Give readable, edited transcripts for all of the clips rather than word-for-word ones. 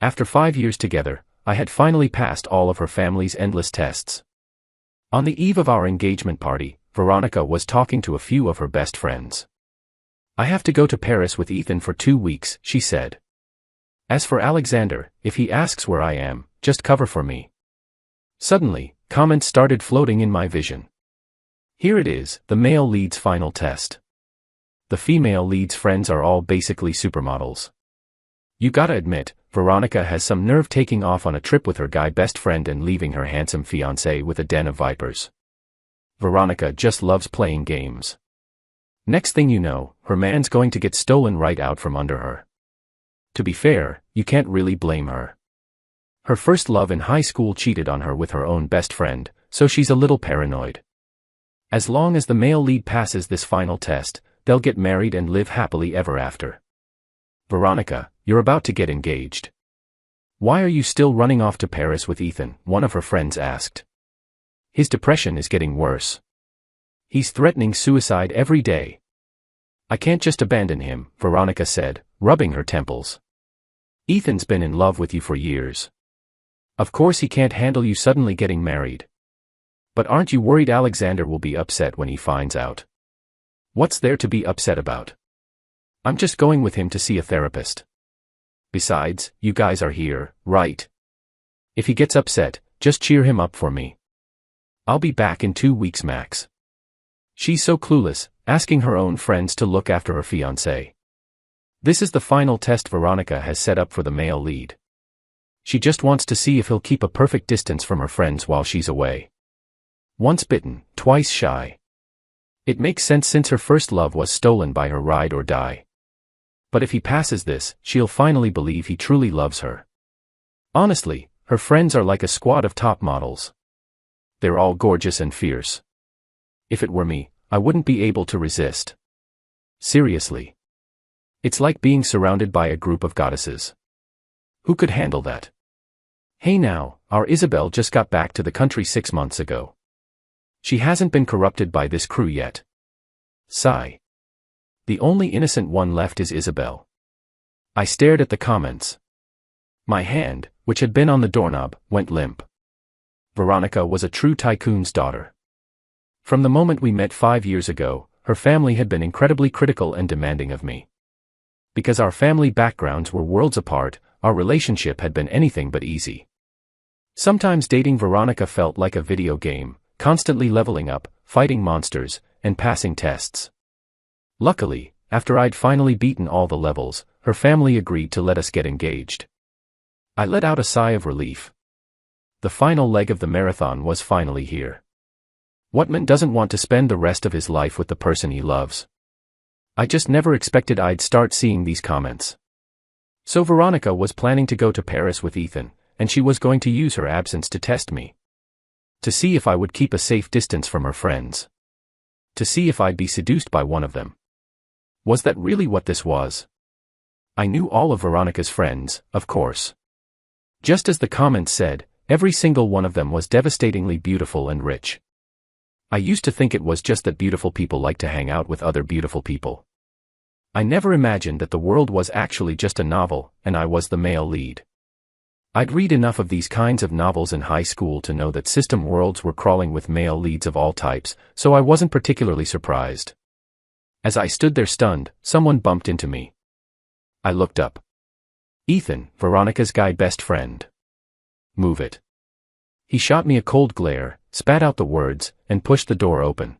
After 5 years together, I had finally passed all of her family's endless tests. On the eve of our engagement party, Veronica was talking to a few of her best friends. "I have to go to Paris with Ethan for 2 weeks," she said. "As for Alexander, if he asks where I am, just cover for me." Suddenly, comments started floating in my vision. Here it is, the male lead's final test. The female lead's friends are all basically supermodels. You gotta admit, Veronica has some nerve taking off on a trip with her guy best friend and leaving her handsome fiancé with a den of vipers. Veronica just loves playing games. Next thing you know, her man's going to get stolen right out from under her. To be fair, you can't really blame her. Her first love in high school cheated on her with her own best friend, so she's a little paranoid. As long as the male lead passes this final test, they'll get married and live happily ever after. "Veronica, you're about to get engaged. Why are you still running off to Paris with Ethan?" one of her friends asked. "His depression is getting worse. He's threatening suicide every day." "I can't just abandon him," Veronica said, rubbing her temples. "Ethan's been in love with you for years. Of course he can't handle you suddenly getting married. But aren't you worried Alexander will be upset when he finds out?" "What's there to be upset about? I'm just going with him to see a therapist. Besides, you guys are here, right? If he gets upset, just cheer him up for me. I'll be back in 2 weeks max." She's so clueless, asking her own friends to look after her fiancé. This is the final test Veronica has set up for the male lead. She just wants to see if he'll keep a perfect distance from her friends while she's away. Once bitten, twice shy. It makes sense since her first love was stolen by her ride or die. But if he passes this, she'll finally believe he truly loves her. Honestly, her friends are like a squad of top models. They're all gorgeous and fierce. If it were me, I wouldn't be able to resist. Seriously. It's like being surrounded by a group of goddesses. Who could handle that? Hey now, our Isabel just got back to the country 6 months ago. She hasn't been corrupted by this crew yet. Sigh. The only innocent one left is Isabel. I stared at the comments. My hand, which had been on the doorknob, went limp. Veronica was a true tycoon's daughter. From the moment we met 5 years ago, her family had been incredibly critical and demanding of me. Because our family backgrounds were worlds apart, our relationship had been anything but easy. Sometimes dating Veronica felt like a video game, constantly leveling up, fighting monsters, and passing tests. Luckily, after I'd finally beaten all the levels, her family agreed to let us get engaged. I let out a sigh of relief. The final leg of the marathon was finally here. What man doesn't want to spend the rest of his life with the person he loves? I just never expected I'd start seeing these comments. So Veronica was planning to go to Paris with Ethan, and she was going to use her absence to test me. To see if I would keep a safe distance from her friends. To see if I'd be seduced by one of them. Was that really what this was? I knew all of Veronica's friends, of course. Just as the comments said, every single one of them was devastatingly beautiful and rich. I used to think it was just that beautiful people like to hang out with other beautiful people. I never imagined that the world was actually just a novel, and I was the male lead. I'd read enough of these kinds of novels in high school to know that system worlds were crawling with male leads of all types, so I wasn't particularly surprised. As I stood there stunned, someone bumped into me. I looked up. Ethan, Veronica's guy best friend. "Move it." He shot me a cold glare, spat out the words, and pushed the door open.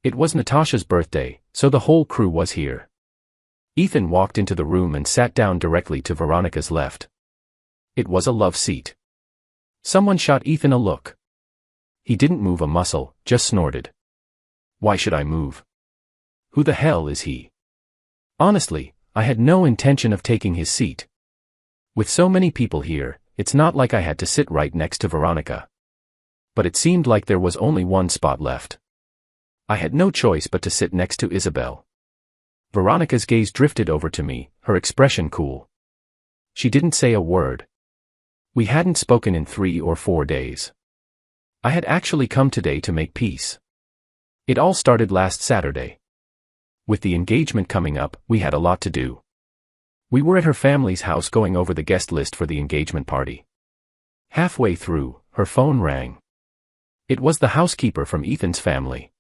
It was Natasha's birthday, so the whole crew was here. Ethan walked into the room and sat down directly to Veronica's left. It was a love seat. Someone shot Ethan a look. He didn't move a muscle, just snorted. Why should I move? Who the hell is he? Honestly, I had no intention of taking his seat. With so many people here, it's not like I had to sit right next to Veronica. But it seemed like there was only one spot left. I had no choice but to sit next to Isabel. Veronica's gaze drifted over to me, her expression cool. She didn't say a word. We hadn't spoken in 3 or 4 days. I had actually come today to make peace. It all started last Saturday. With the engagement coming up, we had a lot to do. We were at her family's house going over the guest list for the engagement party. Halfway through, her phone rang. It was the housekeeper from Ethan's family.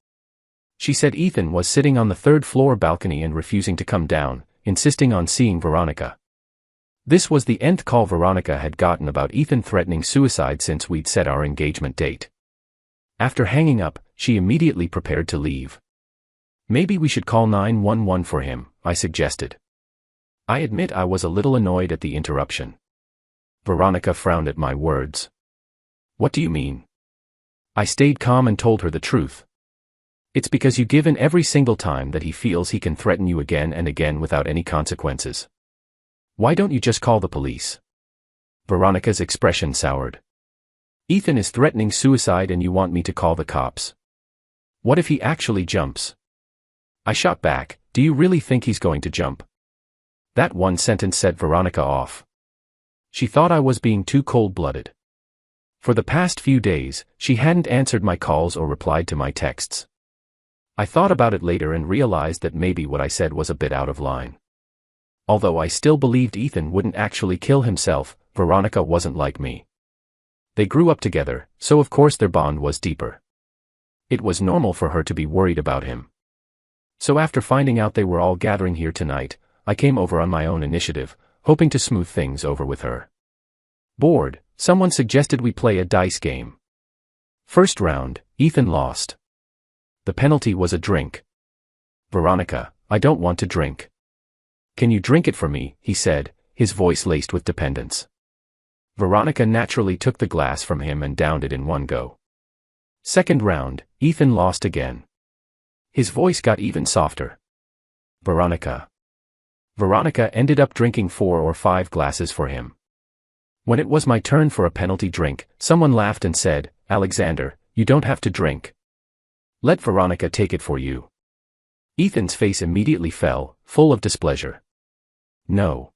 She said Ethan was sitting on the third-floor balcony and refusing to come down, insisting on seeing Veronica. This was the nth call Veronica had gotten about Ethan threatening suicide since we'd set our engagement date. After hanging up, she immediately prepared to leave. Maybe we should call 911 for him, I suggested. I admit I was a little annoyed at the interruption. Veronica frowned at my words. What do you mean? I stayed calm and told her the truth. It's because you give in every single time that he feels he can threaten you again and again without any consequences. Why don't you just call the police? Veronica's expression soured. Ethan is threatening suicide and you want me to call the cops. What if he actually jumps? I shot back, do you really think he's going to jump? That one sentence set Veronica off. She thought I was being too cold-blooded. For the past few days, she hadn't answered my calls or replied to my texts. I thought about it later and realized that maybe what I said was a bit out of line. Although I still believed Ethan wouldn't actually kill himself, Veronica wasn't like me. They grew up together, so of course their bond was deeper. It was normal for her to be worried about him. So after finding out they were all gathering here tonight, I came over on my own initiative, hoping to smooth things over with her. Bored, someone suggested we play a dice game. First round, Ethan lost. The penalty was a drink. Veronica, I don't want to drink. Can you drink it for me, he said, his voice laced with dependence. Veronica naturally took the glass from him and downed it in one go. Second round, Ethan lost again. His voice got even softer. Veronica. Veronica ended up drinking 4 or 5 glasses for him. When it was my turn for a penalty drink, someone laughed and said, Alexander, you don't have to drink. Let Veronica take it for you. Ethan's face immediately fell, full of displeasure. No.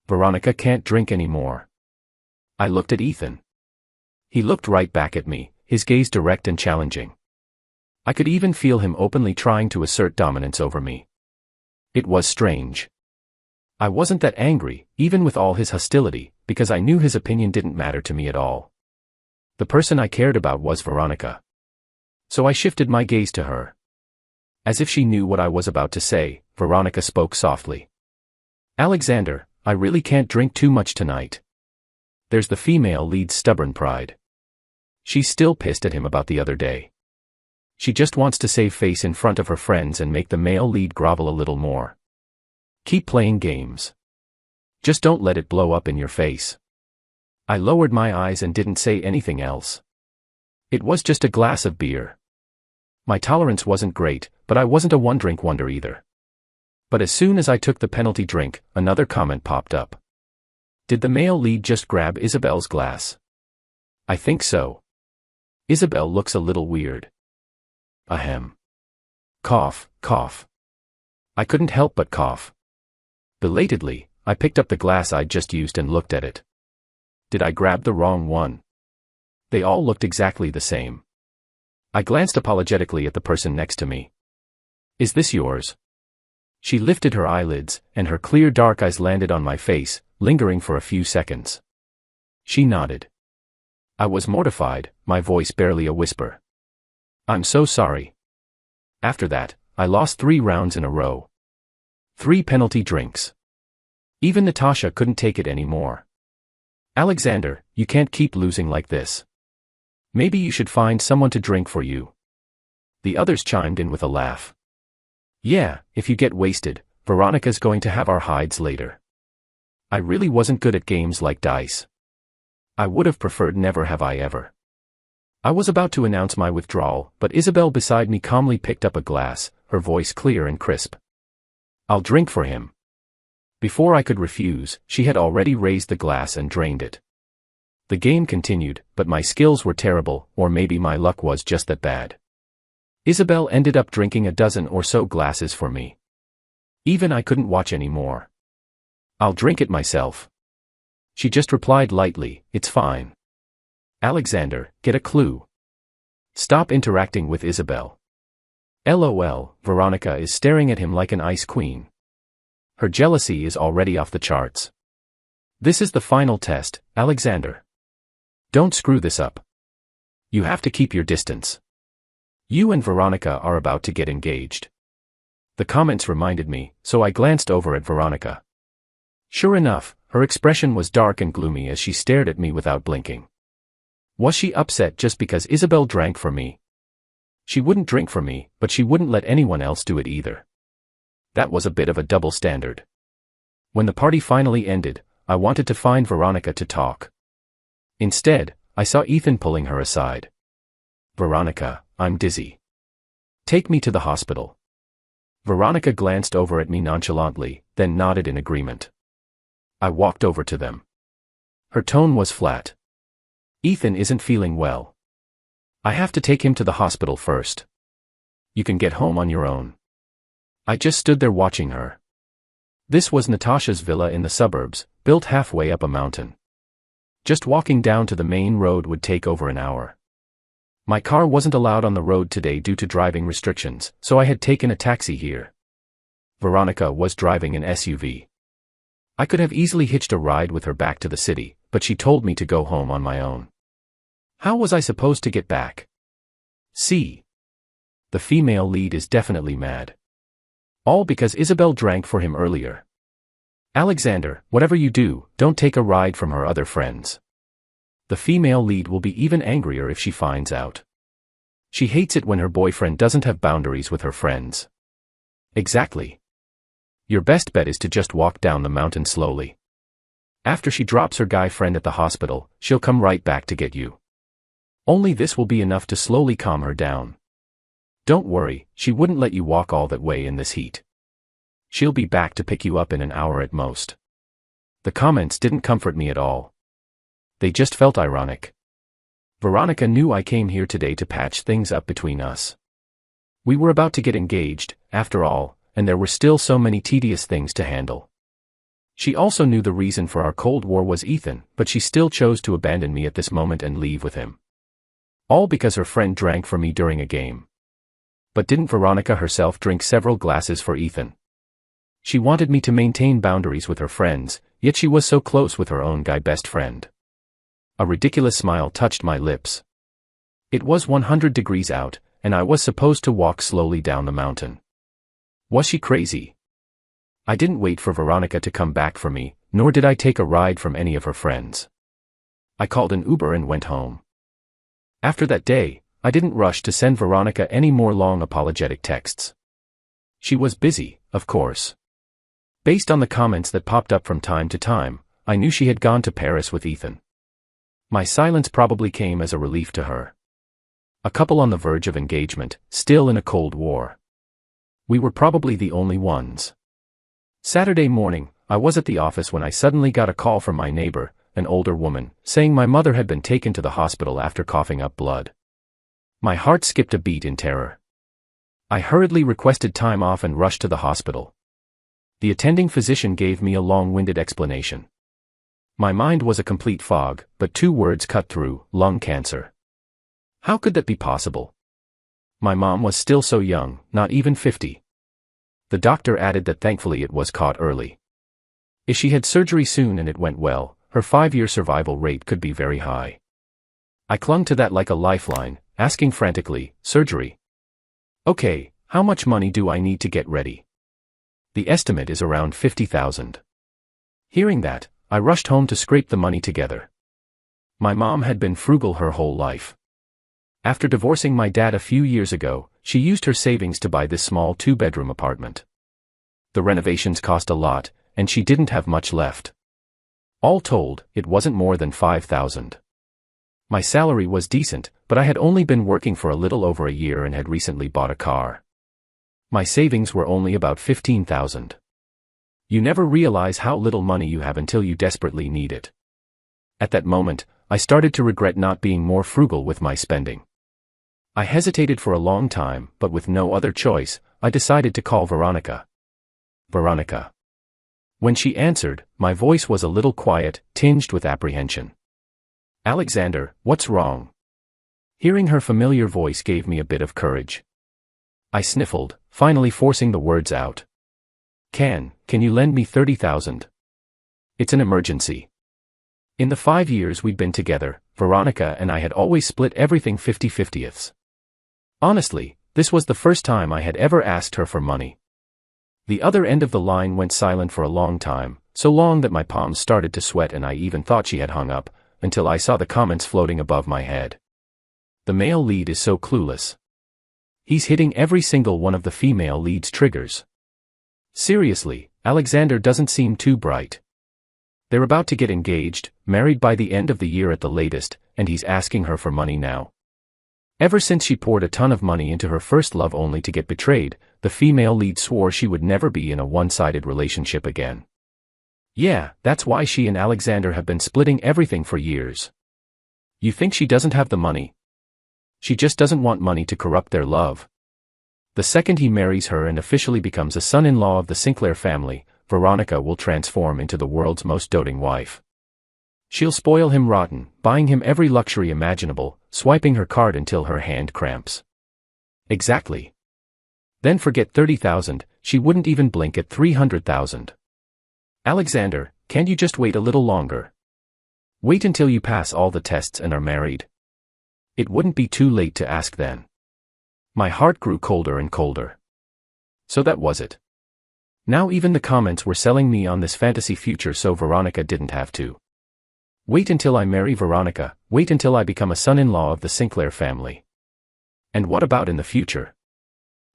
Veronica can't drink anymore. I looked at Ethan. He looked right back at me, his gaze direct and challenging. I could even feel him openly trying to assert dominance over me. It was strange. I wasn't that angry, even with all his hostility, because I knew his opinion didn't matter to me at all. The person I cared about was Veronica. So I shifted my gaze to her. As if she knew what I was about to say, Veronica spoke softly. Alexander, I really can't drink too much tonight. There's the female lead's stubborn pride. She's still pissed at him about the other day. She just wants to save face in front of her friends and make the male lead grovel a little more. Keep playing games. Just don't let it blow up in your face. I lowered my eyes and didn't say anything else. It was just a glass of beer. My tolerance wasn't great, but I wasn't a one-drink wonder either. But as soon as I took the penalty drink, another comment popped up. Did the male lead just grab Isabel's glass? I think so. Isabel looks a little weird. Ahem. Cough, cough. I couldn't help but cough. Belatedly, I picked up the glass I'd just used and looked at it. Did I grab the wrong one? They all looked exactly the same. I glanced apologetically at the person next to me. Is this yours? She lifted her eyelids, and her clear dark eyes landed on my face, lingering for a few seconds. She nodded. I was mortified, my voice barely a whisper. I'm so sorry. After that, I lost 3 rounds in a row. 3 penalty drinks. Even Natasha couldn't take it anymore. Alexander, you can't keep losing like this. Maybe you should find someone to drink for you. The others chimed in with a laugh. Yeah, if you get wasted, Veronica's going to have our hides later. I really wasn't good at games like dice. I would have preferred never have I ever. I was about to announce my withdrawal, but Isabel beside me calmly picked up a glass, her voice clear and crisp. I'll drink for him. Before I could refuse, she had already raised the glass and drained it. The game continued, but my skills were terrible, or maybe my luck was just that bad. Isabel ended up drinking a dozen or so glasses for me. Even I couldn't watch anymore. I'll drink it myself. She just replied lightly, it's fine. Alexander, get a clue. Stop interacting with Isabel. LOL, Veronica is staring at him like an ice queen. Her jealousy is already off the charts. This is the final test, Alexander. Don't screw this up. You have to keep your distance. You and Veronica are about to get engaged. The comments reminded me, so I glanced over at Veronica. Sure enough, her expression was dark and gloomy as she stared at me without blinking. Was she upset just because Isabel drank for me? She wouldn't drink for me, but she wouldn't let anyone else do it either. That was a bit of a double standard. When the party finally ended, I wanted to find Veronica to talk. Instead, I saw Ethan pulling her aside. Veronica, I'm dizzy. Take me to the hospital. Veronica glanced over at me nonchalantly, then nodded in agreement. I walked over to them. Her tone was flat. Ethan isn't feeling well. I have to take him to the hospital first. You can get home on your own. I just stood there watching her. This was Natasha's villa in the suburbs, built halfway up a mountain. Just walking down to the main road would take over an hour. My car wasn't allowed on the road today due to driving restrictions, so I had taken a taxi here. Veronica was driving an SUV. I could have easily hitched a ride with her back to the city, but she told me to go home on my own. How was I supposed to get back? See. The female lead is definitely mad. All because Isabel drank for him earlier. Alexander, whatever you do, don't take a ride from her other friends. The female lead will be even angrier if she finds out. She hates it when her boyfriend doesn't have boundaries with her friends. Exactly. Your best bet is to just walk down the mountain slowly. After she drops her guy friend at the hospital, she'll come right back to get you. Only this will be enough to slowly calm her down. Don't worry, she wouldn't let you walk all that way in this heat. She'll be back to pick you up in an hour at most. The comments didn't comfort me at all. They just felt ironic. Veronica knew I came here today to patch things up between us. We were about to get engaged, after all, and there were still so many tedious things to handle. She also knew the reason for our Cold War was Ethan, but she still chose to abandon me at this moment and leave with him. All because her friend drank for me during a game. But didn't Veronica herself drink several glasses for Ethan? She wanted me to maintain boundaries with her friends, yet she was so close with her own guy best friend. A ridiculous smile touched my lips. It was 100 degrees out, and I was supposed to walk slowly down the mountain. Was she crazy? I didn't wait for Veronica to come back for me, nor did I take a ride from any of her friends. I called an Uber and went home. After that day, I didn't rush to send Veronica any more long apologetic texts. She was busy, of course. Based on the comments that popped up from time to time, I knew she had gone to Paris with Ethan. My silence probably came as a relief to her. A couple on the verge of engagement, still in a Cold War. We were probably the only ones. Saturday morning, I was at the office when I suddenly got a call from my neighbor, an older woman, saying my mother had been taken to the hospital after coughing up blood. My heart skipped a beat in terror. I hurriedly requested time off and rushed to the hospital. The attending physician gave me a long-winded explanation. My mind was a complete fog, but two words cut through: lung cancer. How could that be possible? My mom was still so young, not even 50. The doctor added that thankfully it was caught early. If she had surgery soon and it went well, her 5-year survival rate could be very high. I clung to that like a lifeline, asking frantically, surgery? Okay, how much money do I need to get ready? The estimate is around 50,000. Hearing that, I rushed home to scrape the money together. My mom had been frugal her whole life. After divorcing my dad a few years ago, she used her savings to buy this small 2-bedroom apartment. The renovations cost a lot, and she didn't have much left. All told, it wasn't more than 5,000. My salary was decent, but I had only been working for a little over a year and had recently bought a car. My savings were only about 15,000. You never realize how little money you have until you desperately need it. At that moment, I started to regret not being more frugal with my spending. I hesitated for a long time, but with no other choice, I decided to call Veronica. Veronica. When she answered, my voice was a little quiet, tinged with apprehension. Alexander, what's wrong? Hearing her familiar voice gave me a bit of courage. I sniffled, finally forcing the words out. Can you lend me 30,000? It's an emergency. In the 5 years we'd been together, Veronica and I had always split everything 50-50ths. Honestly, this was the first time I had ever asked her for money. The other end of the line went silent for a long time, so long that my palms started to sweat and I even thought she had hung up, until I saw the comments floating above my head. The male lead is so clueless. He's hitting every single one of the female lead's triggers. Seriously, Alexander doesn't seem too bright. They're about to get engaged, married by the end of the year at the latest, and he's asking her for money now. Ever since she poured a ton of money into her first love only to get betrayed, the female lead swore she would never be in a one-sided relationship again. Yeah, that's why she and Alexander have been splitting everything for years. You think she doesn't have the money? She just doesn't want money to corrupt their love. The second he marries her and officially becomes a son-in-law of the Sinclair family, Veronica will transform into the world's most doting wife. She'll spoil him rotten, buying him every luxury imaginable, swiping her card until her hand cramps. Exactly. Then forget 30,000, she wouldn't even blink at 300,000. Alexander, can't you just wait a little longer? Wait until you pass all the tests and are married. It wouldn't be too late to ask then. My heart grew colder and colder. So that was it. Now even the comments were selling me on this fantasy future, so Veronica didn't have to. Wait until I marry Veronica, wait until I become a son-in-law of the Sinclair family. And what about in the future?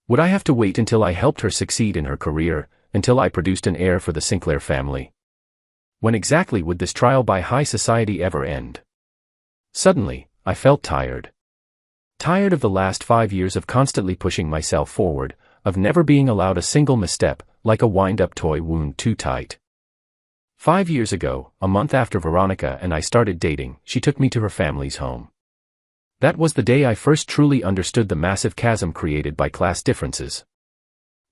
Would I have to wait until I helped her succeed in her career, until I produced an heir for the Sinclair family? When exactly would this trial by high society ever end? Suddenly, I felt tired. Tired of the last 5 years of constantly pushing myself forward, of never being allowed a single misstep, like a wind-up toy wound too tight. 5 years ago, a month after Veronica and I started dating, she took me to her family's home. That was the day I first truly understood the massive chasm created by class differences.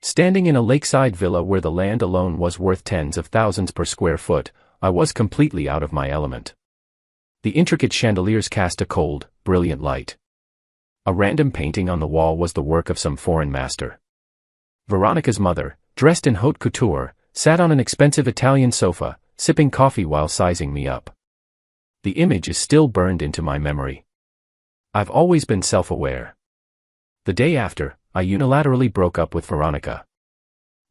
Standing in a lakeside villa where the land alone was worth tens of thousands per square foot, I was completely out of my element. The intricate chandeliers cast a cold, brilliant light. A random painting on the wall was the work of some foreign master. Veronica's mother, dressed in haute couture, sat on an expensive Italian sofa, sipping coffee while sizing me up. The image is still burned into my memory. I've always been self-aware. The day after, I unilaterally broke up with Veronica.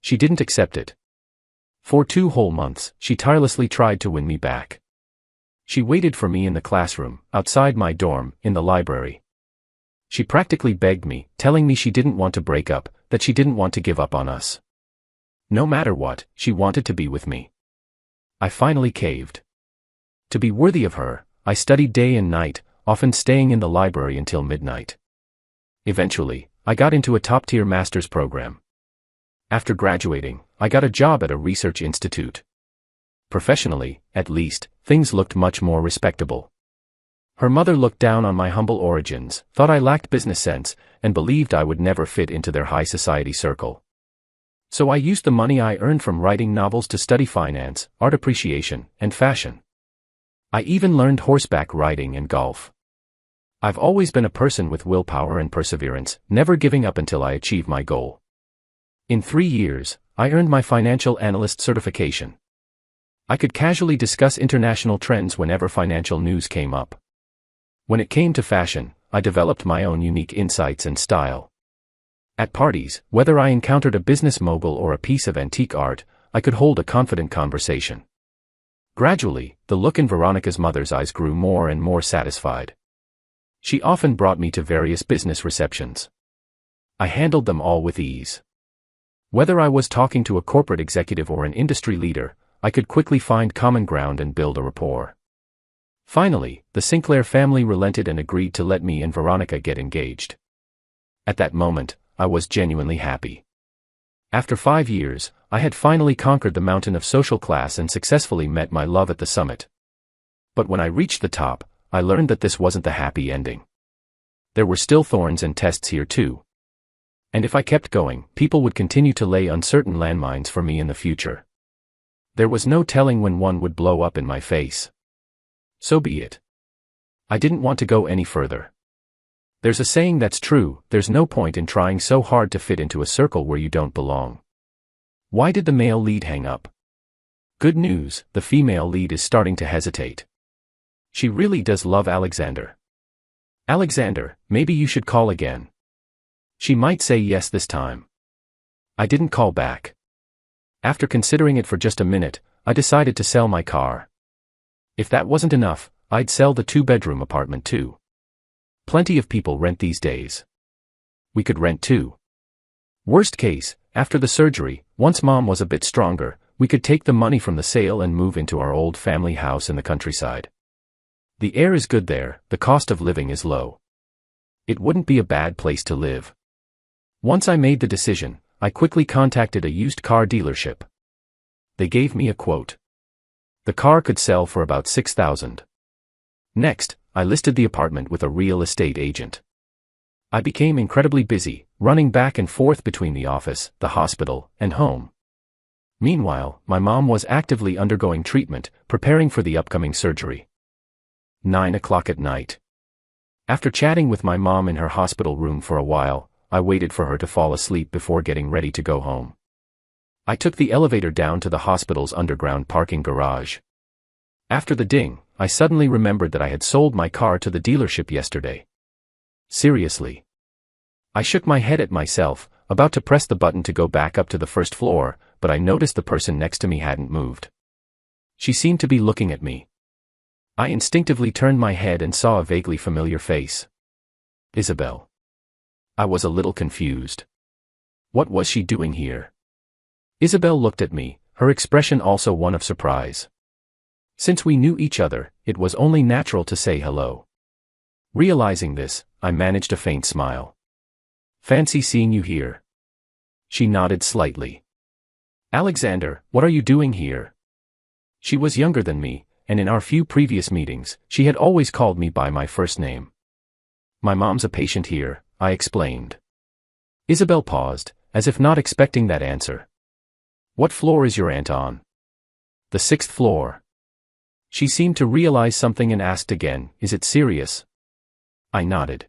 She didn't accept it. For 2 whole months, she tirelessly tried to win me back. She waited for me in the classroom, outside my dorm, in the library. She practically begged me, telling me she didn't want to break up, that she didn't want to give up on us. No matter what, she wanted to be with me. I finally caved. To be worthy of her, I studied day and night, often staying in the library until midnight. Eventually, I got into a top-tier master's program. After graduating, I got a job at a research institute. Professionally, at least, things looked much more respectable. Her mother looked down on my humble origins, thought I lacked business sense, and believed I would never fit into their high society circle. So I used the money I earned from writing novels to study finance, art appreciation, and fashion. I even learned horseback riding and golf. I've always been a person with willpower and perseverance, never giving up until I achieve my goal. In 3 years, I earned my financial analyst certification. I could casually discuss international trends whenever financial news came up. When it came to fashion, I developed my own unique insights and style. At parties, whether I encountered a business mogul or a piece of antique art, I could hold a confident conversation. Gradually, the look in Veronica's mother's eyes grew more and more satisfied. She often brought me to various business receptions. I handled them all with ease. Whether I was talking to a corporate executive or an industry leader, I could quickly find common ground and build a rapport. Finally, the Sinclair family relented and agreed to let me and Veronica get engaged. At that moment, I was genuinely happy. After 5 years, I had finally conquered the mountain of social class and successfully met my love at the summit. But when I reached the top, I learned that this wasn't the happy ending. There were still thorns and tests here too. And if I kept going, people would continue to lay uncertain landmines for me in the future. There was no telling when one would blow up in my face. So be it. I didn't want to go any further. There's a saying that's true, there's no point in trying so hard to fit into a circle where you don't belong. Why did the male lead hang up? Good news, the female lead is starting to hesitate. She really does love Alexander. Alexander, maybe you should call again. She might say yes this time. I didn't call back. After considering it for just a minute, I decided to sell my car. If that wasn't enough, I'd sell the 2-bedroom apartment too. Plenty of people rent these days. We could rent too. Worst case, after the surgery, once Mom was a bit stronger, we could take the money from the sale and move into our old family house in the countryside. The air is good there, the cost of living is low. It wouldn't be a bad place to live. Once I made the decision, I quickly contacted a used car dealership. They gave me a quote. The car could sell for about $6,000. Next, I listed the apartment with a real estate agent. I became incredibly busy, running back and forth between the office, the hospital, and home. Meanwhile, my mom was actively undergoing treatment, preparing for the upcoming surgery. 9 o'clock at night. After chatting with my mom in her hospital room for a while, I waited for her to fall asleep before getting ready to go home. I took the elevator down to the hospital's underground parking garage. After the ding, I suddenly remembered that I had sold my car to the dealership yesterday. Seriously. I shook my head at myself, about to press the button to go back up to the first floor, but I noticed the person next to me hadn't moved. She seemed to be looking at me. I instinctively turned my head and saw a vaguely familiar face. Isabel. I was a little confused. What was she doing here? Isabel looked at me, her expression also one of surprise. Since we knew each other, it was only natural to say hello. Realizing this, I managed a faint smile. Fancy seeing you here. She nodded slightly. Alexander, what are you doing here? She was younger than me, and in our few previous meetings, she had always called me by my first name. My mom's a patient here, I explained. Isabel paused, as if not expecting that answer. What floor is your aunt on? The 6th floor. She seemed to realize something and asked again, is it serious? I nodded.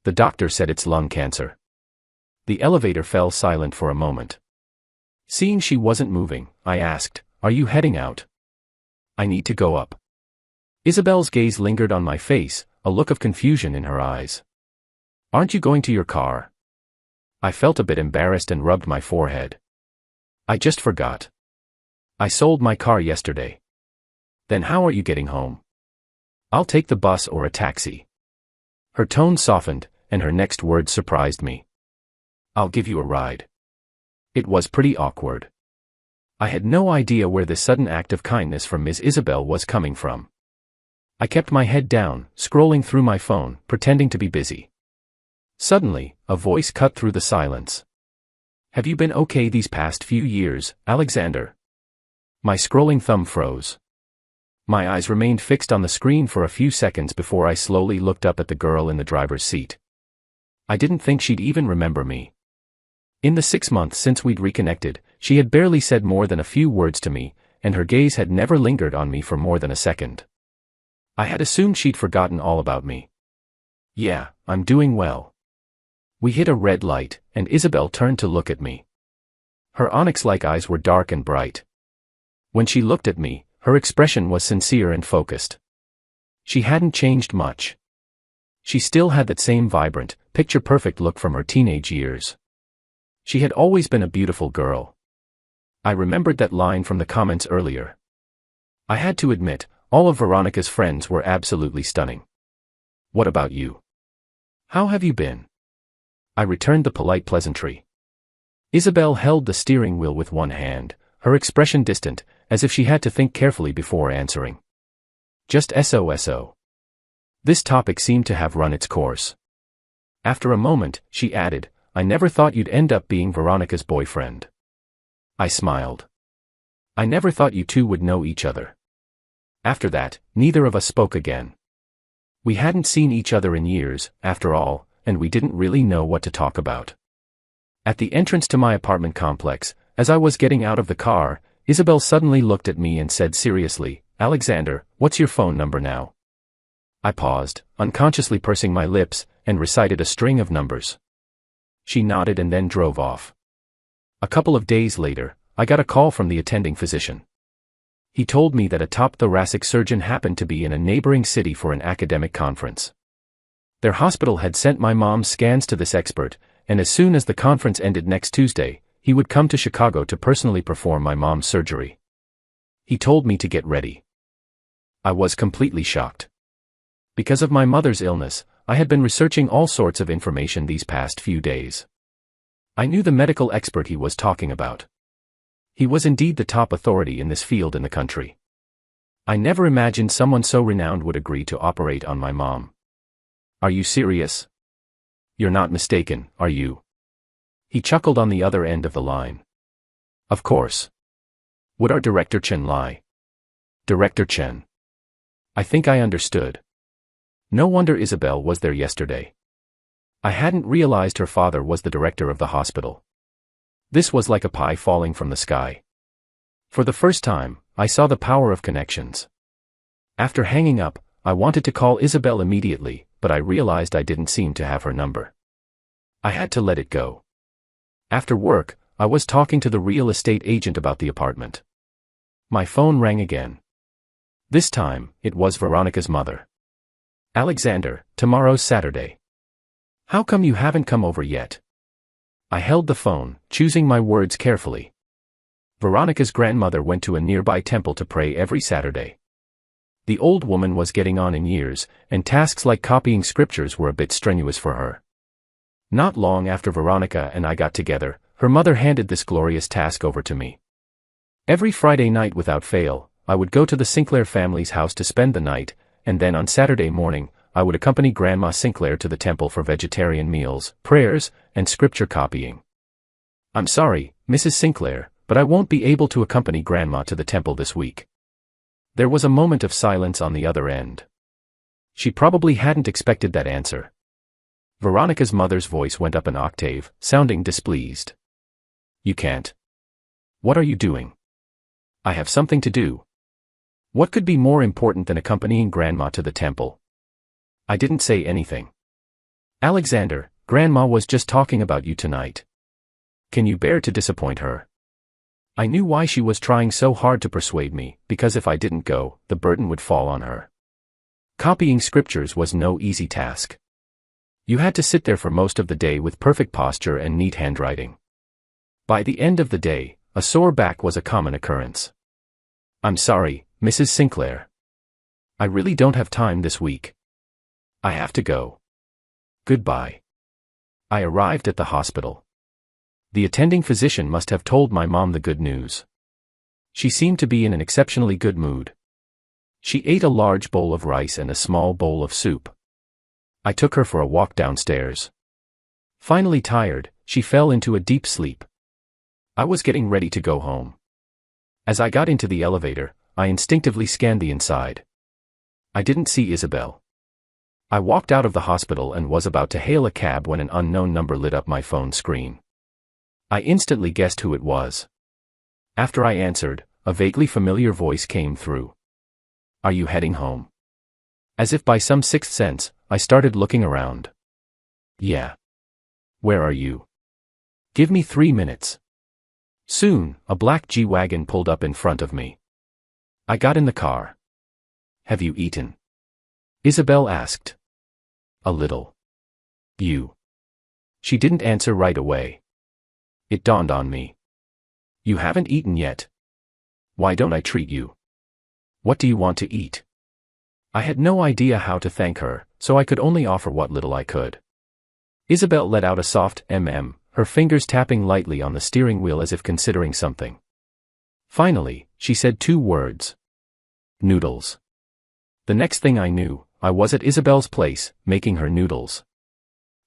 The doctor said it's lung cancer. The elevator fell silent for a moment. Seeing she wasn't moving, I asked, are you heading out? I need to go up. Isabel's gaze lingered on my face, a look of confusion in her eyes. Aren't you going to your car? I felt a bit embarrassed and rubbed my forehead. I just forgot. I sold my car yesterday. Then how are you getting home? I'll take the bus or a taxi. Her tone softened, and her next words surprised me. I'll give you a ride. It was pretty awkward. I had no idea where this sudden act of kindness from Ms. Isabel was coming from. I kept my head down, scrolling through my phone, pretending to be busy. Suddenly, a voice cut through the silence. Have you been okay these past few years, Alexander? My scrolling thumb froze. My eyes remained fixed on the screen for a few seconds before I slowly looked up at the girl in the driver's seat. I didn't think she'd even remember me. In the 6 months since we'd reconnected, she had barely said more than a few words to me, and her gaze had never lingered on me for more than a second. I had assumed she'd forgotten all about me. Yeah, I'm doing well. We hit a red light, and Isabel turned to look at me. Her onyx-like eyes were dark and bright. When she looked at me, her expression was sincere and focused. She hadn't changed much. She still had that same vibrant, picture-perfect look from her teenage years. She had always been a beautiful girl. I remembered that line from the comments earlier. I had to admit, all of Veronica's friends were absolutely stunning. What about you? How have you been? I returned the polite pleasantry. Isabel held the steering wheel with one hand, her expression distant, as if she had to think carefully before answering. Just so. This topic seemed to have run its course. After a moment, she added, I never thought you'd end up being Veronica's boyfriend. I smiled. I never thought you two would know each other. After that, neither of us spoke again. We hadn't seen each other in years, after all, and we didn't really know what to talk about. At the entrance to my apartment complex, as I was getting out of the car, Isabel suddenly looked at me and said seriously, Alexander, what's your phone number now? I paused, unconsciously pursing my lips, and recited a string of numbers. She nodded and then drove off. A couple of days later, I got a call from the attending physician. He told me that a top thoracic surgeon happened to be in a neighboring city for an academic conference. Their hospital had sent my mom's scans to this expert, and as soon as the conference ended next Tuesday, he would come to Chicago to personally perform my mom's surgery. He told me to get ready. I was completely shocked. Because of my mother's illness, I had been researching all sorts of information these past few days. I knew the medical expert he was talking about. He was indeed the top authority in this field in the country. I never imagined someone so renowned would agree to operate on my mom. Are you serious? You're not mistaken, are you? He chuckled on the other end of the line. Of course. Would our Director Chen lie? Director Chen. I think I understood. No wonder Isabel was there yesterday. I hadn't realized her father was the director of the hospital. This was like a pie falling from the sky. For the first time, I saw the power of connections. After hanging up, I wanted to call Isabel immediately, but I realized I didn't seem to have her number. I had to let it go. After work, I was talking to the real estate agent about the apartment. My phone rang again. This time, it was Veronica's mother. Alexander, tomorrow's Saturday. How come you haven't come over yet? I held the phone, choosing my words carefully. Veronica's grandmother went to a nearby temple to pray every Saturday. The old woman was getting on in years, and tasks like copying scriptures were a bit strenuous for her. Not long after Veronica and I got together, her mother handed this glorious task over to me. Every Friday night without fail, I would go to the Sinclair family's house to spend the night, and then on Saturday morning, I would accompany Grandma Sinclair to the temple for vegetarian meals, prayers, and scripture copying. I'm sorry, Mrs. Sinclair, but I won't be able to accompany Grandma to the temple this week. There was a moment of silence on the other end. She probably hadn't expected that answer. Veronica's mother's voice went up an octave, sounding displeased. You can't. What are you doing? I have something to do. What could be more important than accompanying Grandma to the temple? I didn't say anything. Alexander, Grandma was just talking about you tonight. Can you bear to disappoint her? I knew why she was trying so hard to persuade me, because if I didn't go, the burden would fall on her. Copying scriptures was no easy task. You had to sit there for most of the day with perfect posture and neat handwriting. By the end of the day, a sore back was a common occurrence. I'm sorry, Mrs. Sinclair. I really don't have time this week. I have to go. Goodbye. I arrived at the hospital. The attending physician must have told my mom the good news. She seemed to be in an exceptionally good mood. She ate a large bowl of rice and a small bowl of soup. I took her for a walk downstairs. Finally tired, she fell into a deep sleep. I was getting ready to go home. As I got into the elevator, I instinctively scanned the inside. I didn't see Isabel. I walked out of the hospital and was about to hail a cab when an unknown number lit up my phone screen. I instantly guessed who it was. After I answered, a vaguely familiar voice came through. Are you heading home? As if by some sixth sense, I started looking around. Yeah. Where are you? Give me 3 minutes. Soon, a black G-Wagon pulled up in front of me. I got in the car. Have you eaten? Isabel asked. A little. You. She didn't answer right away. It dawned on me. You haven't eaten yet. Why don't I treat you? What do you want to eat? I had no idea how to thank her, so I could only offer what little I could. Isabel let out a soft her fingers tapping lightly on the steering wheel as if considering something. Finally, she said 2 words. Noodles. The next thing I knew, I was at Isabel's place, making her noodles.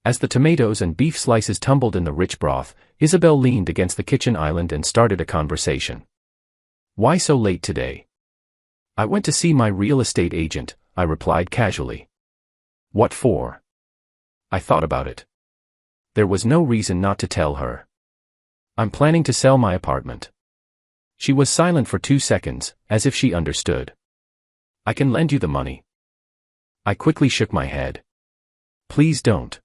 As the tomatoes and beef slices tumbled in the rich broth, Isabel leaned against the kitchen island and started a conversation. Why so late today? I went to see my real estate agent, I replied casually. What for? I thought about it. There was no reason not to tell her. I'm planning to sell my apartment. She was silent for 2 seconds, as if she understood. I can lend you the money. I quickly shook my head. Please don't.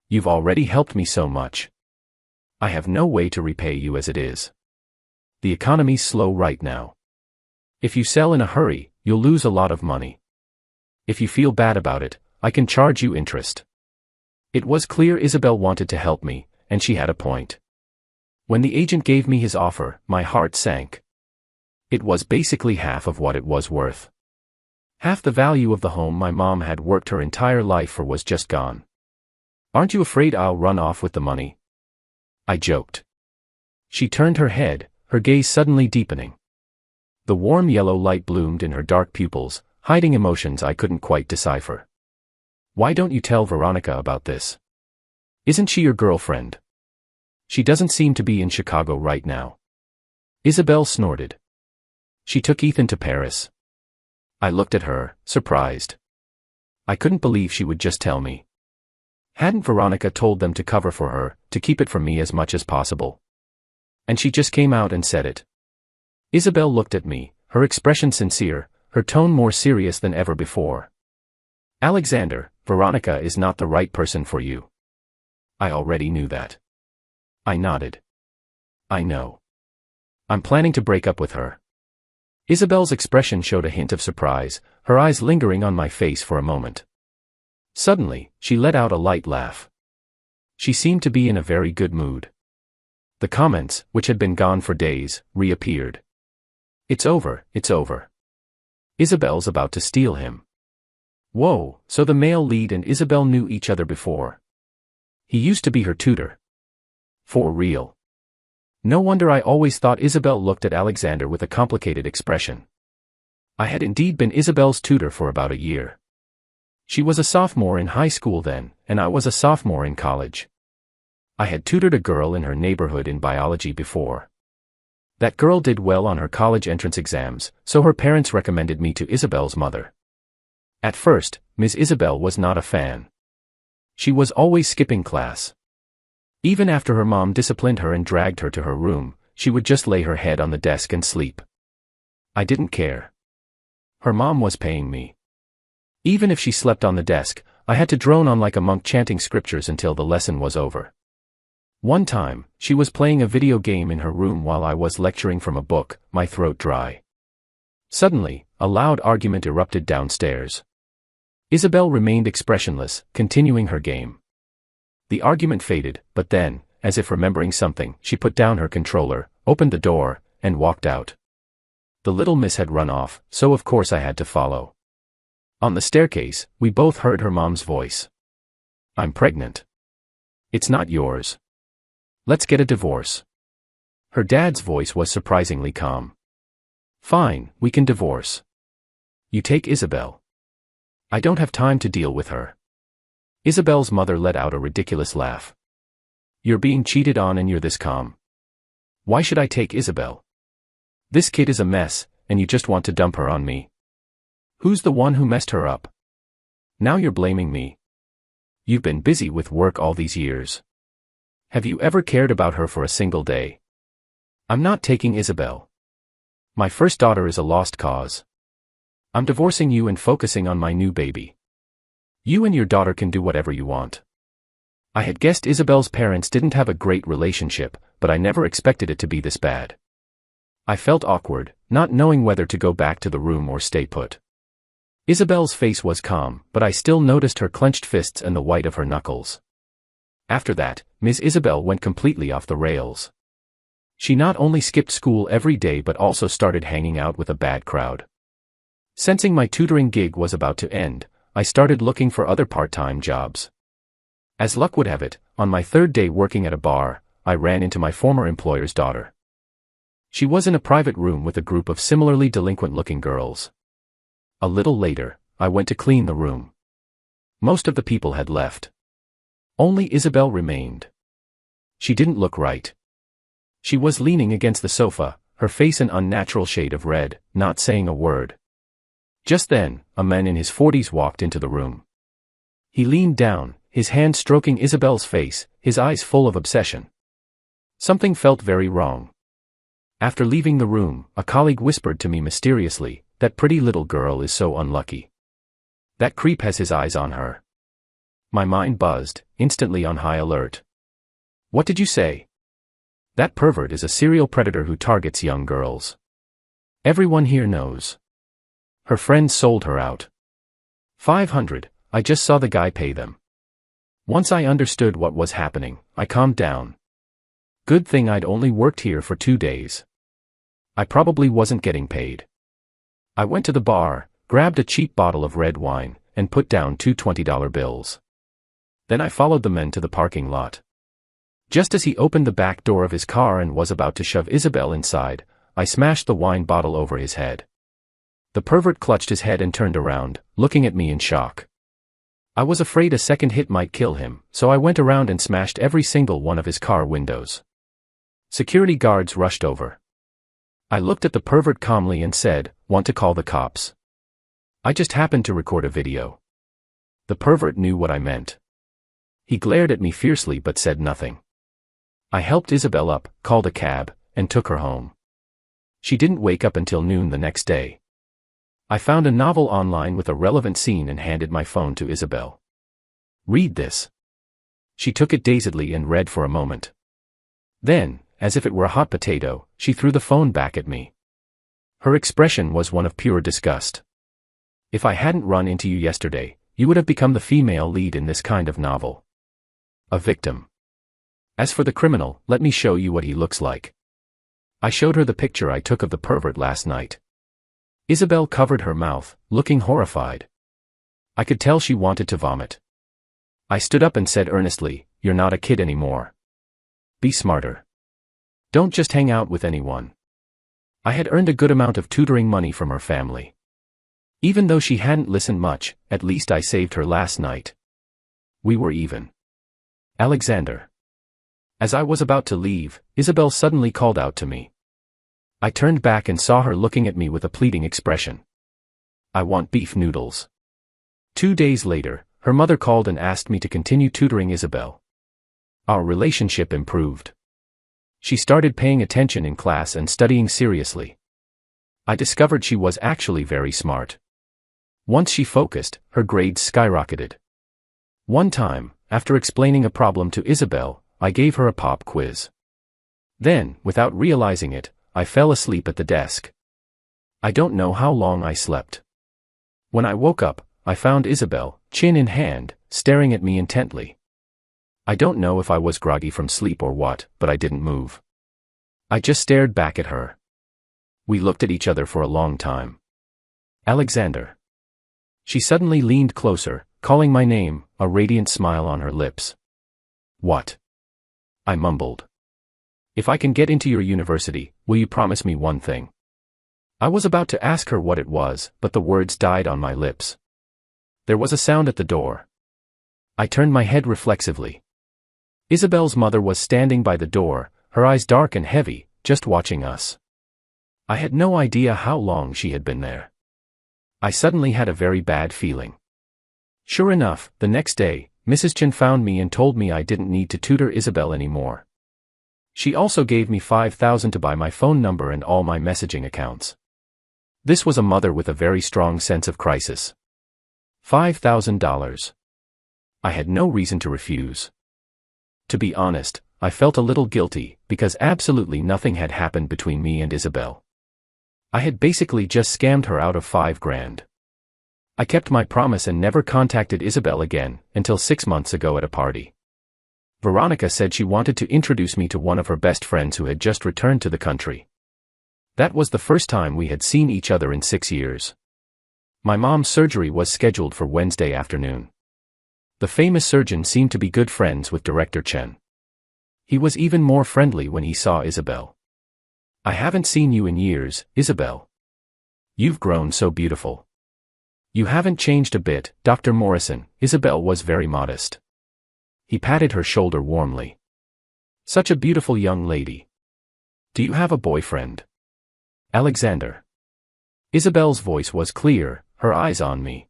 You've already helped me so much. I have no way to repay you as it is. The economy's slow right now. If you sell in a hurry, you'll lose a lot of money. If you feel bad about it, I can charge you interest. It was clear Isabel wanted to help me, and she had a point. When the agent gave me his offer, my heart sank. It was basically half of what it was worth. Half the value of the home my mom had worked her entire life for was just gone. Aren't you afraid I'll run off with the money? I joked. She turned her head, her gaze suddenly deepening. The warm yellow light bloomed in her dark pupils, hiding emotions I couldn't quite decipher. Why don't you tell Veronica about this? Isn't she your girlfriend? She doesn't seem to be in Chicago right now. Isabel snorted. She took Ethan to Paris. I looked at her, surprised. I couldn't believe she would just tell me. Hadn't Veronica told them to cover for her, to keep it from me as much as possible? And she just came out and said it. Isabel looked at me, her expression sincere, her tone more serious than ever before. Alexander, Veronica is not the right person for you. I already knew that. I nodded. I know. I'm planning to break up with her. Isabel's expression showed a hint of surprise, her eyes lingering on my face for a moment. Suddenly, she let out a light laugh. She seemed to be in a very good mood. The comments, which had been gone for days, reappeared. It's over, it's over. Isabel's about to steal him. Whoa, so the male lead and Isabel knew each other before. He used to be her tutor. For real. No wonder I always thought Isabel looked at Alexander with a complicated expression. I had indeed been Isabel's tutor for about a year. She was a sophomore in high school then, and I was a sophomore in college. I had tutored a girl in her neighborhood in biology before. That girl did well on her college entrance exams, so her parents recommended me to Isabel's mother. At first, Ms. Isabel was not a fan. She was always skipping class. Even after her mom disciplined her and dragged her to her room, she would just lay her head on the desk and sleep. I didn't care. Her mom was paying me. Even if she slept on the desk, I had to drone on like a monk chanting scriptures until the lesson was over. One time, she was playing a video game in her room while I was lecturing from a book, my throat dry. Suddenly, a loud argument erupted downstairs. Isabel remained expressionless, continuing her game. The argument faded, but then, as if remembering something, she put down her controller, opened the door, and walked out. The little miss had run off, so of course I had to follow. On the staircase, we both heard her mom's voice. I'm pregnant. It's not yours. Let's get a divorce. Her dad's voice was surprisingly calm. Fine, we can divorce. You take Isabel. I don't have time to deal with her. Isabel's mother let out a ridiculous laugh. You're being cheated on and you're this calm. Why should I take Isabel? This kid is a mess, and you just want to dump her on me. Who's the one who messed her up? Now you're blaming me. You've been busy with work all these years. Have you ever cared about her for a single day? I'm not taking Isabel. My first daughter is a lost cause. I'm divorcing you and focusing on my new baby. You and your daughter can do whatever you want. I had guessed Isabel's parents didn't have a great relationship, but I never expected it to be this bad. I felt awkward, not knowing whether to go back to the room or stay put. Isabel's face was calm, but I still noticed her clenched fists and the white of her knuckles. After that, Ms. Isabel went completely off the rails. She not only skipped school every day but also started hanging out with a bad crowd. Sensing my tutoring gig was about to end, I started looking for other part-time jobs. As luck would have it, on my third day working at a bar, I ran into my former employer's daughter. She was in a private room with a group of similarly delinquent-looking girls. A little later, I went to clean the room. Most of the people had left. Only Isabel remained. She didn't look right. She was leaning against the sofa, her face an unnatural shade of red, not saying a word. Just then, a man in his 40s walked into the room. He leaned down, his hand stroking Isabel's face, his eyes full of obsession. Something felt very wrong. After leaving the room, a colleague whispered to me mysteriously, "That pretty little girl is so unlucky. That creep has his eyes on her." My mind buzzed, instantly on high alert. "What did you say?" That pervert is a serial predator who targets young girls. Everyone here knows. Her friends sold her out. 500, I just saw the guy pay them. Once I understood what was happening, I calmed down. Good thing I'd only worked here for 2 days. I probably wasn't getting paid. I went to the bar, grabbed a cheap bottle of red wine, and put down 2 $20 bills. Then I followed the men to the parking lot. Just as he opened the back door of his car and was about to shove Isabel inside, I smashed the wine bottle over his head. The pervert clutched his head and turned around, looking at me in shock. I was afraid a second hit might kill him, so I went around and smashed every single one of his car windows. Security guards rushed over. I looked at the pervert calmly and said, "Want to call the cops?" I just happened to record a video. The pervert knew what I meant. He glared at me fiercely but said nothing. I helped Isabel up, called a cab, and took her home. She didn't wake up until noon the next day. I found a novel online with a relevant scene and handed my phone to Isabel. "Read this." She took it dazedly and read for a moment. Then, as if it were a hot potato, she threw the phone back at me. Her expression was one of pure disgust. "If I hadn't run into you yesterday, you would have become the female lead in this kind of novel. A victim. As for the criminal, let me show you what he looks like." I showed her the picture I took of the pervert last night. Isabel covered her mouth, looking horrified. I could tell she wanted to vomit. I stood up and said earnestly, "You're not a kid anymore. Be smarter. Don't just hang out with anyone." I had earned a good amount of tutoring money from her family. Even though she hadn't listened much, at least I saved her last night. We were even. "Alexander." As I was about to leave, Isabel suddenly called out to me. I turned back and saw her looking at me with a pleading expression. "I want beef noodles." 2 days later, her mother called and asked me to continue tutoring Isabel. Our relationship improved. She started paying attention in class and studying seriously. I discovered she was actually very smart. Once she focused, her grades skyrocketed. One time, after explaining a problem to Isabel, I gave her a pop quiz. Then, without realizing it, I fell asleep at the desk. I don't know how long I slept. When I woke up, I found Isabel, chin in hand, staring at me intently. I don't know if I was groggy from sleep or what, but I didn't move. I just stared back at her. We looked at each other for a long time. "Alexander." She suddenly leaned closer, calling my name, a radiant smile on her lips. "What?" I mumbled. "If I can get into your university, will you promise me one thing?" I was about to ask her what it was, but the words died on my lips. There was a sound at the door. I turned my head reflexively. Isabel's mother was standing by the door, her eyes dark and heavy, just watching us. I had no idea how long she had been there. I suddenly had a very bad feeling. Sure enough, the next day, Mrs. Chen found me and told me I didn't need to tutor Isabel anymore. She also gave me $5,000 to buy my phone number and all my messaging accounts. This was a mother with a very strong sense of crisis. $5,000. I had no reason to refuse. To be honest, I felt a little guilty, because absolutely nothing had happened between me and Isabel. I had basically just scammed her out of $5,000. I kept my promise and never contacted Isabel again, until 6 months ago at a party. Veronica said she wanted to introduce me to one of her best friends who had just returned to the country. That was the first time we had seen each other in 6 years. My mom's surgery was scheduled for Wednesday afternoon. The famous surgeon seemed to be good friends with Director Chen. He was even more friendly when he saw Isabel. "I haven't seen you in years, Isabel. You've grown so beautiful. You haven't changed a bit, Dr. Morrison." Isabel was very modest. He patted her shoulder warmly. "Such a beautiful young lady. Do you have a boyfriend?" "Alexander." Isabel's voice was clear, her eyes on me.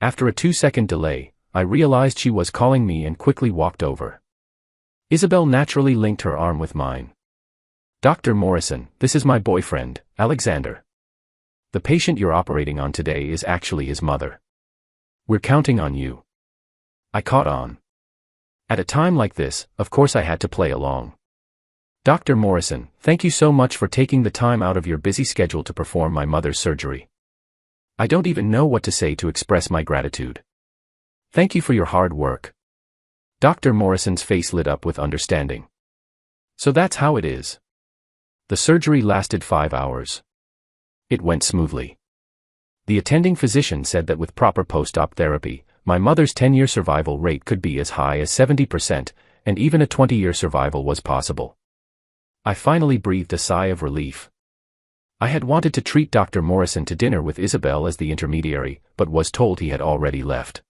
After a 2-second delay, I realized she was calling me and quickly walked over. Isabel naturally linked her arm with mine. "Dr. Morrison, this is my boyfriend, Alexander. The patient you're operating on today is actually his mother. We're counting on you." I caught on. At a time like this, of course I had to play along. Dr. Morrison, thank you so much for taking the time out of your busy schedule to perform my mother's surgery. I don't even know what to say to express my gratitude. Thank you for your hard work. Dr. Morrison's face lit up with understanding. So that's how it is. The surgery lasted 5 hours. It went smoothly. The attending physician said that with proper post-op therapy, my mother's 10-year survival rate could be as high as 70%, and even a 20-year survival was possible. I finally breathed a sigh of relief. I had wanted to treat Dr. Morrison to dinner with Isabel as the intermediary, but was told he had already left.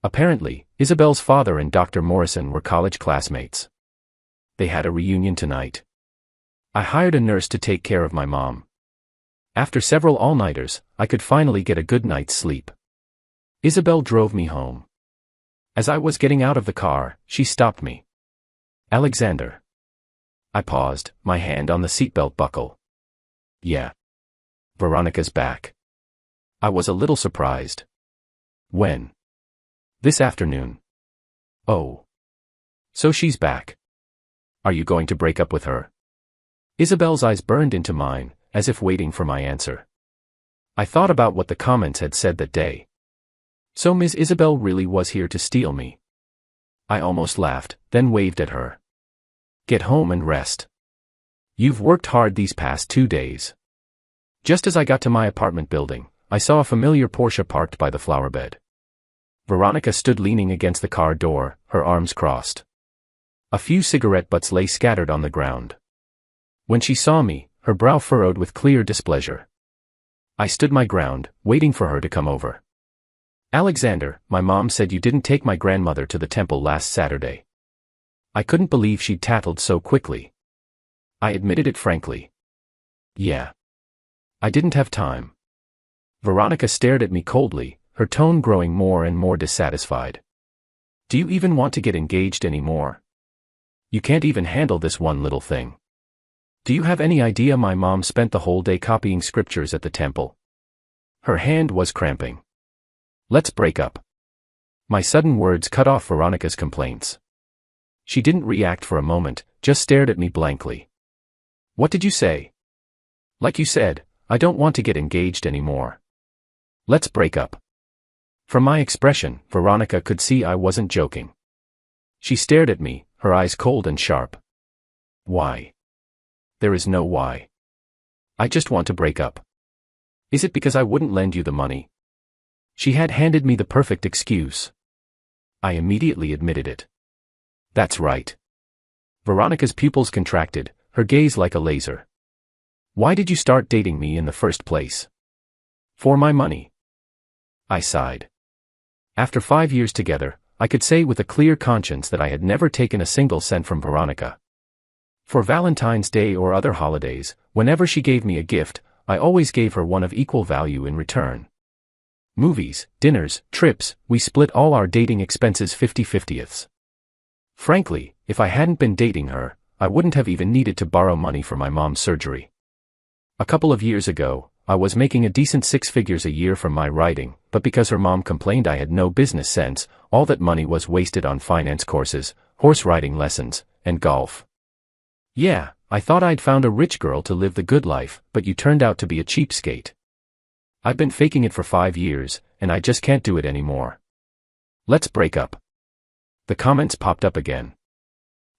Apparently, Isabel's father and Dr. Morrison were college classmates. They had a reunion tonight. I hired a nurse to take care of my mom. After several all-nighters, I could finally get a good night's sleep. Isabel drove me home. As I was getting out of the car, she stopped me. Alexander. I paused, my hand on the seatbelt buckle. Yeah. Veronica's back. I was a little surprised. When? This afternoon. Oh. So she's back. Are you going to break up with her? Isabel's eyes burned into mine, as if waiting for my answer. I thought about what the comments had said that day. So Ms. Isabel really was here to steal me. I almost laughed, then waved at her. Get home and rest. You've worked hard these past 2 days. Just as I got to my apartment building, I saw a familiar Porsche parked by the flower bed. Veronica stood leaning against the car door, her arms crossed. A few cigarette butts lay scattered on the ground. When she saw me, her brow furrowed with clear displeasure. I stood my ground, waiting for her to come over. Alexander, my mom said you didn't take my grandmother to the temple last Saturday. I couldn't believe she'd tattled so quickly. I admitted it frankly. Yeah. I didn't have time. Veronica stared at me coldly, her tone growing more and more dissatisfied. Do you even want to get engaged anymore? You can't even handle this one little thing. Do you have any idea my mom spent the whole day copying scriptures at the temple? Her hand was cramping. Let's break up. My sudden words cut off Veronica's complaints. She didn't react for a moment, just stared at me blankly. What did you say? Like you said, I don't want to get engaged anymore. Let's break up. From my expression, Veronica could see I wasn't joking. She stared at me, her eyes cold and sharp. Why? There is no why. I just want to break up. Is it because I wouldn't lend you the money? She had handed me the perfect excuse. I immediately admitted it. That's right. Veronica's pupils contracted, her gaze like a laser. Why did you start dating me in the first place? For my money. I sighed. After 5 years together, I could say with a clear conscience that I had never taken a single cent from Veronica. For Valentine's Day or other holidays, whenever she gave me a gift, I always gave her one of equal value in return. Movies, dinners, trips, we split all our dating expenses 50-50ths. Frankly, if I hadn't been dating her, I wouldn't have even needed to borrow money for my mom's surgery. A couple of years ago, I was making a decent 6 figures a year from my writing, but because her mom complained I had no business sense, all that money was wasted on finance courses, horse riding lessons, and golf. Yeah, I thought I'd found a rich girl to live the good life, but you turned out to be a cheapskate. I've been faking it for 5 years, and I just can't do it anymore. Let's break up. The comments popped up again.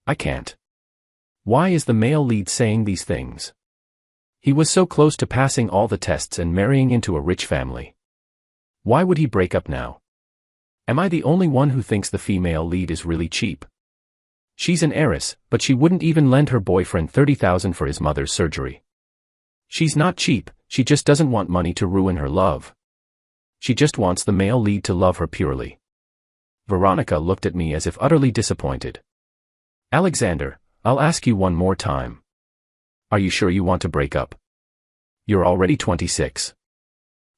I can't. Why is the male lead saying these things? He was so close to passing all the tests and marrying into a rich family. Why would he break up now? Am I the only one who thinks the female lead is really cheap? She's an heiress, but she wouldn't even lend her boyfriend $30,000 for his mother's surgery. She's not cheap, she just doesn't want money to ruin her love. She just wants the male lead to love her purely. Veronica looked at me as if utterly disappointed. Alexander, I'll ask you one more time. Are you sure you want to break up? You're already 26.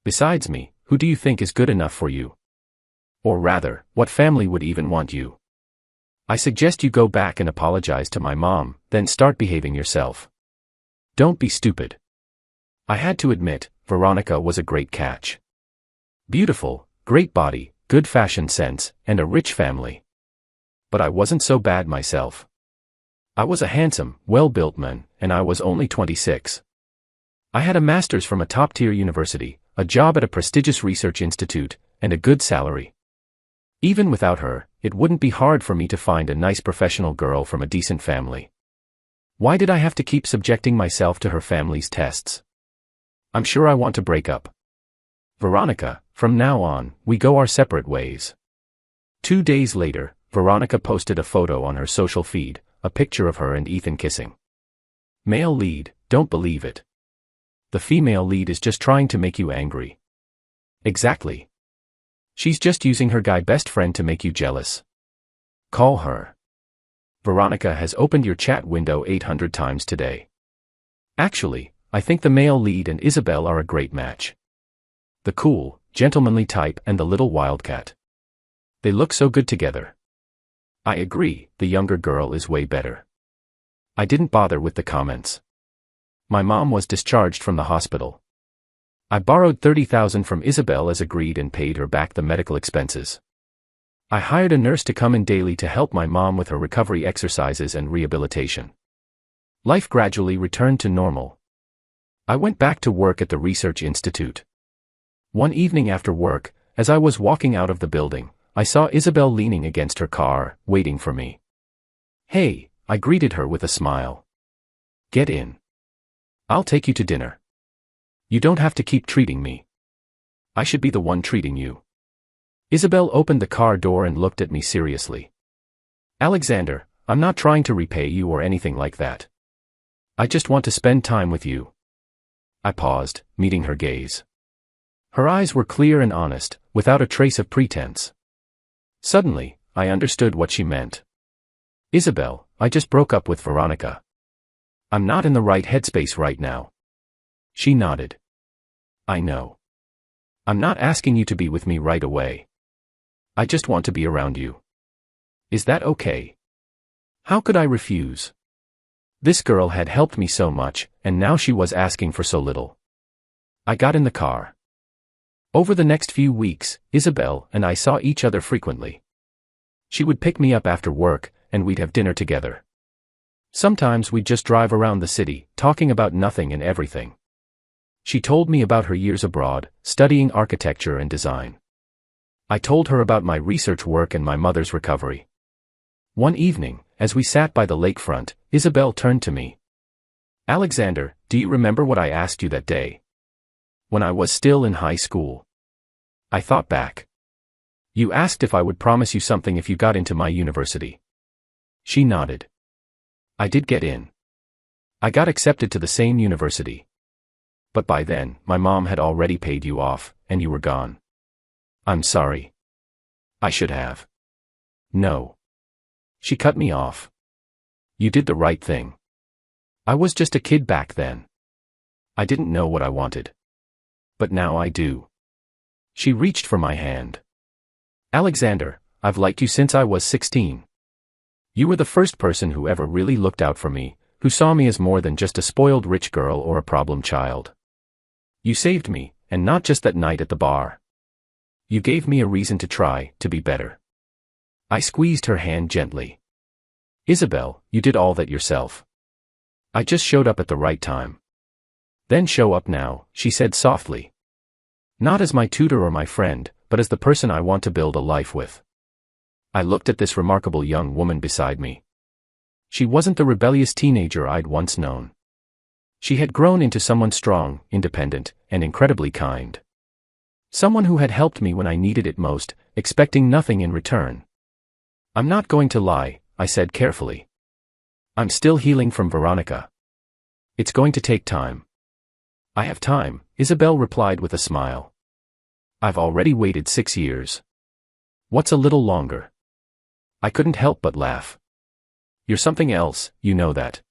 Besides me, who do you think is good enough for you? Or rather, what family would even want you? I suggest you go back and apologize to my mom, then start behaving yourself. Don't be stupid. I had to admit, Veronica was a great catch. Beautiful, great body, good fashion sense, and a rich family. But I wasn't so bad myself. I was a handsome, well-built man, and I was only 26. I had a master's from a top-tier university, a job at a prestigious research institute, and a good salary. Even without her, it wouldn't be hard for me to find a nice professional girl from a decent family. Why did I have to keep subjecting myself to her family's tests? I'm sure I want to break up. Veronica, from now on, we go our separate ways. 2 days later, Veronica posted a photo on her social feed, a picture of her and Ethan kissing. Male lead, don't believe it. The female lead is just trying to make you angry. Exactly. She's just using her guy best friend to make you jealous. Call her. Veronica has opened your chat window 800 times today. Actually, I think the male lead and Isabel are a great match. The cool, gentlemanly type and the little wildcat. They look so good together. I agree, the younger girl is way better. I didn't bother with the comments. My mom was discharged from the hospital. I borrowed $30,000 from Isabel as agreed and paid her back the medical expenses. I hired a nurse to come in daily to help my mom with her recovery exercises and rehabilitation. Life gradually returned to normal. I went back to work at the research institute. One evening after work, as I was walking out of the building, I saw Isabel leaning against her car, waiting for me. Hey, I greeted her with a smile. Get in. I'll take you to dinner. You don't have to keep treating me. I should be the one treating you. Isabel opened the car door and looked at me seriously. Alexander, I'm not trying to repay you or anything like that. I just want to spend time with you. I paused, meeting her gaze. Her eyes were clear and honest, without a trace of pretense. Suddenly, I understood what she meant. Isabel, I just broke up with Veronica. I'm not in the right headspace right now. She nodded. I know. I'm not asking you to be with me right away. I just want to be around you. Is that okay? How could I refuse? This girl had helped me so much, and now she was asking for so little. I got in the car. Over the next few weeks, Isabel and I saw each other frequently. She would pick me up after work, and we'd have dinner together. Sometimes we'd just drive around the city, talking about nothing and everything. She told me about her years abroad, studying architecture and design. I told her about my research work and my mother's recovery. One evening, as we sat by the lakefront, Isabel turned to me. Alexander, do you remember what I asked you that day? When I was still in high school. I thought back. You asked if I would promise you something if you got into my university. She nodded. I did get in. I got accepted to the same university. But by then, my mom had already paid you off, and you were gone. I'm sorry. I should have. No. She cut me off. You did the right thing. I was just a kid back then. I didn't know what I wanted. But now I do. She reached for my hand. Alexander, I've liked you since I was 16. You were the first person who ever really looked out for me, who saw me as more than just a spoiled rich girl or a problem child. You saved me, and not just that night at the bar. You gave me a reason to try to be better. I squeezed her hand gently. Isabel, you did all that yourself. I just showed up at the right time. Then show up now, she said softly. Not as my tutor or my friend, but as the person I want to build a life with. I looked at this remarkable young woman beside me. She wasn't the rebellious teenager I'd once known. She had grown into someone strong, independent, and incredibly kind. Someone who had helped me when I needed it most, expecting nothing in return. I'm not going to lie, I said carefully. I'm still healing from Veronica. It's going to take time. I have time, Isabel replied with a smile. I've already waited 6 years. What's a little longer? I couldn't help but laugh. You're something else, you know that.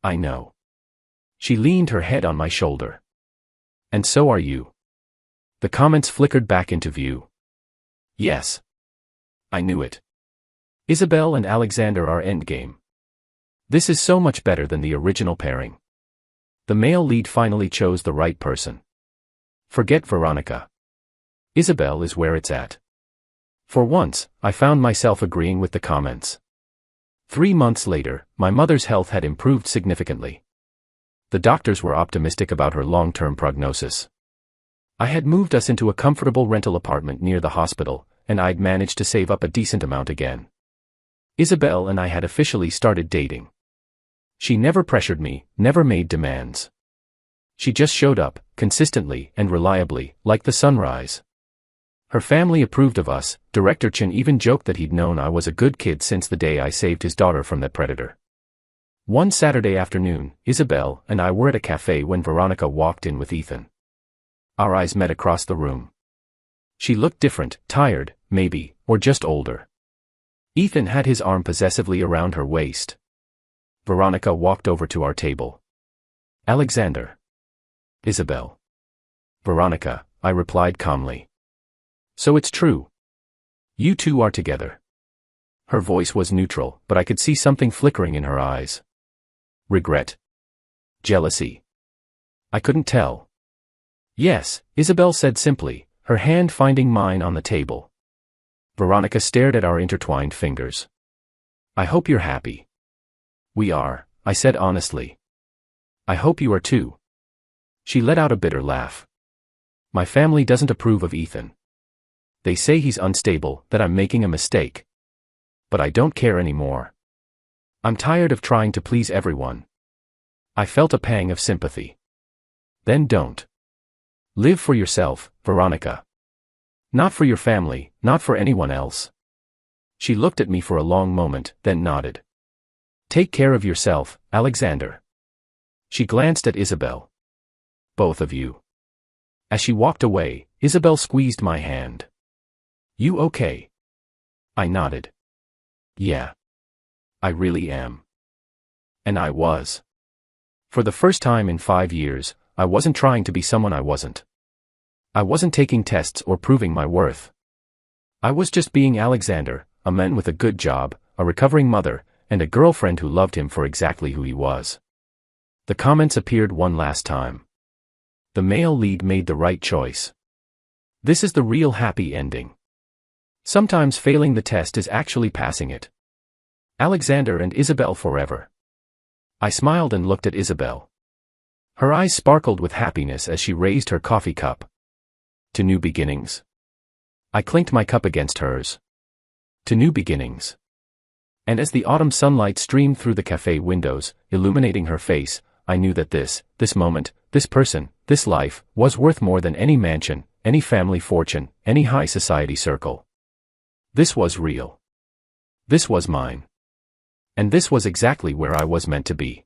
I know. She leaned her head on my shoulder. And so are you. The comments flickered back into view. Yes. I knew it. Isabel and Alexander are endgame. This is so much better than the original pairing. The male lead finally chose the right person. Forget Veronica. Isabel is where it's at. For once, I found myself agreeing with the comments. 3 months later, my mother's health had improved significantly. The doctors were optimistic about her long-term prognosis. I had moved us into a comfortable rental apartment near the hospital, and I'd managed to save up a decent amount again. Isabel and I had officially started dating. She never pressured me, never made demands. She just showed up, consistently and reliably, like the sunrise. Her family approved of us. Director Chen even joked that he'd known I was a good kid since the day I saved his daughter from that predator. One Saturday afternoon, Isabel and I were at a cafe when Veronica walked in with Ethan. Our eyes met across the room. She looked different, tired, maybe, or just older. Ethan had his arm possessively around her waist. Veronica walked over to our table. Alexander. Isabel. Veronica, I replied calmly. So it's true. You two are together. Her voice was neutral, but I could see something flickering in her eyes. Regret. Jealousy. I couldn't tell. Yes, Isabel said simply, her hand finding mine on the table. Veronica stared at our intertwined fingers. I hope you're happy. We are, I said honestly. I hope you are too. She let out a bitter laugh. My family doesn't approve of Ethan. They say he's unstable, that I'm making a mistake. But I don't care anymore. I'm tired of trying to please everyone. I felt a pang of sympathy. Then don't. Live for yourself, Veronica. Not for your family, not for anyone else. She looked at me for a long moment, then nodded. Take care of yourself, Alexander. She glanced at Isabel. Both of you. As she walked away, Isabel squeezed my hand. You okay? I nodded. Yeah. I really am. And I was. For the first time in 5 years, I wasn't trying to be someone I wasn't. I wasn't taking tests or proving my worth. I was just being Alexander, a man with a good job, a recovering mother, and a girlfriend who loved him for exactly who he was. The comments appeared one last time. The male lead made the right choice. This is the real happy ending. Sometimes failing the test is actually passing it. Alexander and Isabel forever. I smiled and looked at Isabel. Her eyes sparkled with happiness as she raised her coffee cup. To new beginnings. I clinked my cup against hers. To new beginnings. And as the autumn sunlight streamed through the cafe windows, illuminating her face, I knew that this moment, this person, this life, was worth more than any mansion, any family fortune, any high society circle. This was real. This was mine. And this was exactly where I was meant to be.